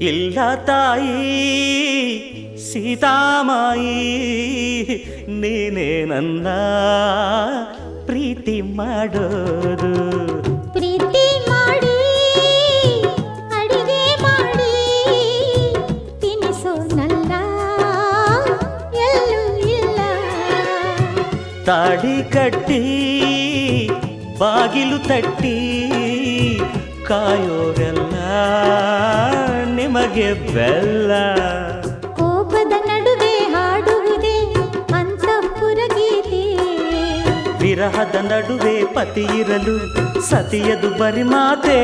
ಇಲ್ಲ ತಾಯಿ ಸೀತಾಮಾಯಿ ನೀನೇ ನನ್ನ ಪ್ರೀತಿ ಮಾಡೋದು. ಪ್ರೀತಿ ಮಾಡಿ ಅಡಿಗೆ ಮಾಡಿ ತಿನಿಸೋನಲ್ಲ ಎಲ್ಲೂ ಇಲ್ಲ. ತಾಡಿ ಕಟ್ಟಿ ಬಾಗಿಲು ತಟ್ಟಿ ಕಾಯೋರೆಲ್ಲ ನಿಮಗೆ ಬೆಲ್ಲ. ಕೋಪದ ನಡುವೆ ಹಾಡುವುದೇ ಅಂತಃಪುರ ಗೀತೆ. ವಿರಹದ ನಡುವೆ ಪತಿ ಇರಲು ಸತಿಯದು ಬರಿ ಮಾತೆ.